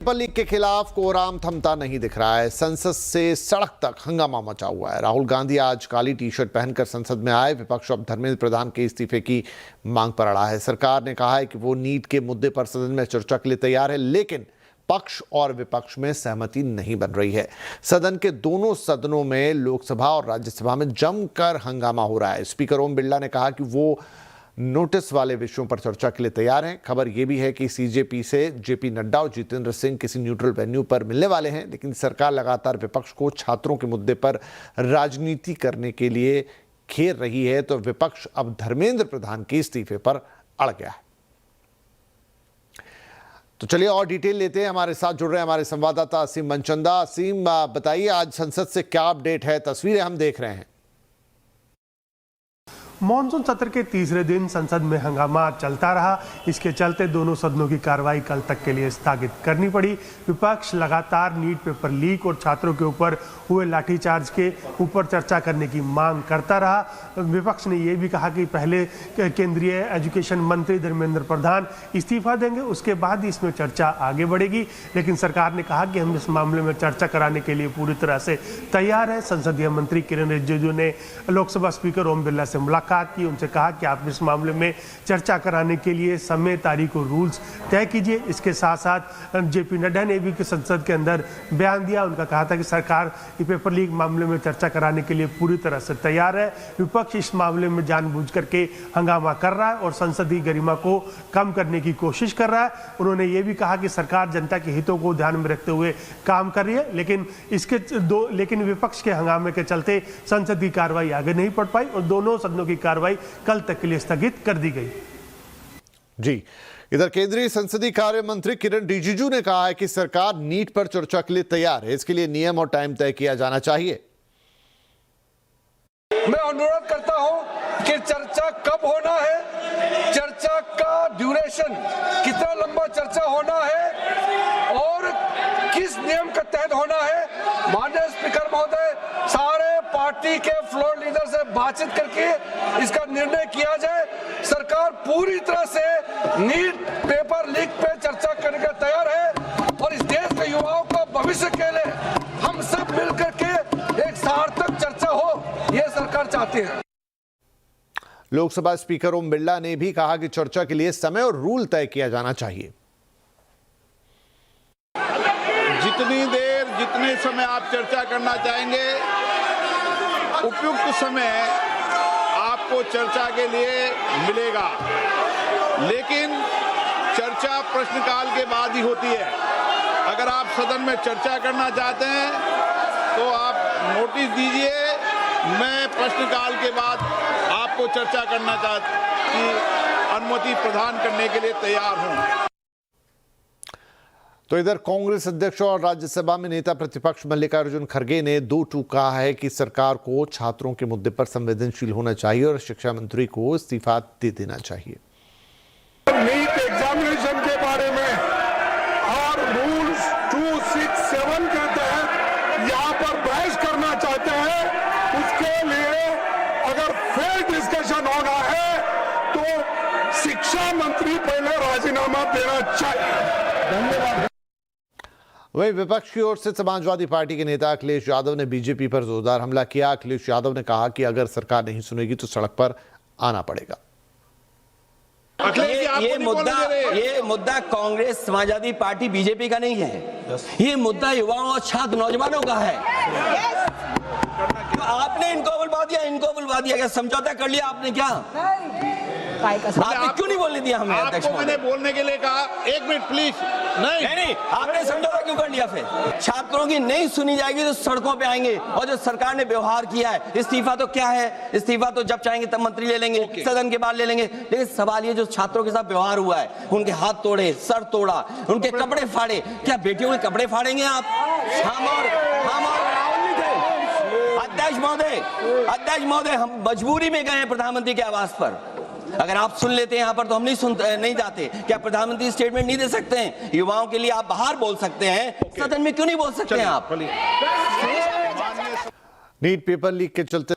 Paper leak के खिलाफ कोराम थमता नहीं दिख रहा है। संसद से सड़क तक हंगामा मचा हुआ है। राहुल गांधी आज काली टी शर्ट पहनकर संसद में आए। विपक्ष अब धर्मेंद्र प्रधान के इस्तीफे की मांग पर अड़ा है। सरकार ने कहा है कि वो नीट के मुद्दे पर सदन में चर्चा के लिए तैयार है, लेकिन पक्ष और विपक्ष में सहमति नहीं बन रही है। सदन के दोनों सदनों में, लोकसभा और राज्यसभा में जमकर हंगामा हो रहा है। स्पीकर ओम बिरला ने कहा कि वो नोटिस वाले विषयों पर चर्चा के लिए तैयार हैं। खबर यह भी है कि सीजेपी से जेपी नड्डा और जितेंद्र सिंह किसी न्यूट्रल वेन्यू पर मिलने वाले हैं, लेकिन सरकार लगातार विपक्ष को छात्रों के मुद्दे पर राजनीति करने के लिए घेर रही है, तो विपक्ष अब धर्मेंद्र प्रधान के इस्तीफे पर अड़ गया है। तो चलिए और डिटेल लेते हैं। हमारे साथ जुड़ रहे हैं हमारे संवाददाता असीम मनचंदा। असीम, बताइए आज संसद से क्या अपडेट है? तस्वीरें हम देख रहे हैं। मॉनसून सत्र के तीसरे दिन संसद में हंगामा चलता रहा। इसके चलते दोनों सदनों की कार्रवाई कल तक के लिए स्थगित करनी पड़ी। विपक्ष लगातार नीट पेपर लीक और छात्रों के ऊपर हुए लाठीचार्ज के ऊपर चर्चा करने की मांग करता रहा। विपक्ष ने यह भी कहा कि पहले केंद्रीय एजुकेशन मंत्री धर्मेंद्र प्रधान इस्तीफा देंगे, उसके बाद इसमें चर्चा आगे बढ़ेगी। लेकिन सरकार ने कहा कि हम इस मामले में चर्चा कराने के लिए पूरी तरह से तैयार है। संसदीय मंत्री किरेन रिजिजू ने लोकसभा स्पीकर ओम बिरला से मुलाकात की। उनसे कहा कि आप इस मामले में चर्चा कराने के लिए समय, तारीख और रूल्स तय कीजिए। इसके साथ साथ जेपी नड्डा ने भी संसद के अंदर बयान दिया। उनका कहा था कि सरकार पेपर लीक मामले में चर्चा कराने के लिए पूरी तरह से तैयार है। विपक्ष इस मामले में जानबूझ करके हंगामा कर रहा है और संसदीय गरिमा को कम करने की कोशिश कर रहा है। उन्होंने ये भी कहा कि सरकार जनता के हितों को ध्यान में रखते हुए काम कर रही है, लेकिन विपक्ष के हंगामे के चलते संसद की कार्रवाई आगे नहीं बढ़ पाई और दोनों सदनों की कार्रवाई कल तक के लिए स्थगित कर दी गई। जी, इधर केंद्रीय संसदीय कार्य मंत्री किरेन रिजिजू ने कहा है कि सरकार नीट पर चर्चा के लिए तैयार है। इसके लिए नियम और टाइम तय किया जाना चाहिए। मैं अनुरोध करता हूं कि चर्चा कब होना है, चर्चा का ड्यूरेशन, कितना लंबा चर्चा होना है और किस नियम के तहत होना है। माननीय स्पीकर महोदय, सारे पार्टी के फ्लोर लीडर से बातचीत करके इसका निर्णय किया जाए। सरकार पूरी तरह से नीट पेपर लीक पे चर्चा करने का तैयार है और इस देश के युवाओं का भविष्य के लिए हम सब मिलकर के एक सार्थक चर्चा हो, यह सरकार चाहती है। लोकसभा स्पीकर ओम बिरला ने भी कहा कि चर्चा के लिए समय और रूल तय किया जाना चाहिए। जितने समय आप चर्चा करना चाहेंगे, उपयुक्त समय आपको चर्चा के लिए मिलेगा, लेकिन चर्चा प्रश्नकाल के बाद ही होती है। अगर आप सदन में चर्चा करना चाहते हैं तो आप नोटिस दीजिए, मैं प्रश्नकाल के बाद आपको चर्चा करना की अनुमति प्रदान करने के लिए तैयार हूं। तो इधर कांग्रेस अध्यक्ष और राज्यसभा में नेता प्रतिपक्ष मल्लिकार्जुन खड़गे ने दो टूक कहा है कि सरकार को छात्रों के मुद्दे पर संवेदनशील होना चाहिए और शिक्षा मंत्री को इस्तीफा दे देना चाहिए। नीट एग्जामिनेशन के बारे में और रूल्स 267 के तहत यहाँ पर बहस करना चाहते हैं, उसके लिए अगर फेयर डिस्कशन होना है तो शिक्षा मंत्री पहले राजीनामा देना चाहिए। धन्यवाद। वहीं विपक्ष की ओर से समाजवादी पार्टी के नेता अखिलेश यादव ने बीजेपी पर जोरदार हमला किया। अखिलेश यादव ने कहा कि अगर सरकार नहीं सुनेगी तो सड़क पर आना पड़ेगा। ये मुद्दा कांग्रेस, समाजवादी पार्टी, बीजेपी का नहीं है। ये मुद्दा युवाओं और छात्र नौजवानों का है। तो आपने इनको बुलवा दिया, क्या समझौता कर लिया आपने? क्या आपने क्यों नहीं बोलने दिया हमें? आपको मैंने बोलने के लिए कहा, एक मिनट प्लीज। नहीं, आपने समझौता क्यों कर लिया? फिर छात्रों की नहीं सुनी जाएगी तो सड़कों पे आएंगे। और जो सरकार ने व्यवहार किया है, इस्तीफा तो क्या है, इस्तीफा तो जब चाहेंगे तब मंत्री ले लेंगे, सदन के बाद ले लेंगे। लेकिन सवाल ये, जो छात्रों के साथ व्यवहार हुआ है, उनके हाथ तोड़े, सर तोड़ा, उनके कपड़े फाड़े, क्या बेटियों के कपड़े फाड़ेंगे आप? हम और राहुल जी थे। अध्यक्ष महोदय, हम मजबूरी में गए हैं प्रधानमंत्री के आवास पर। अगर आप सुन लेते हैं यहाँ पर तो हम नहीं जाते। क्या प्रधानमंत्री स्टेटमेंट नहीं दे सकते हैं? युवाओं के लिए आप बाहर बोल सकते हैं, सदन में क्यों नहीं बोल सकते हैं आप? नीट पेपर लीक के चलते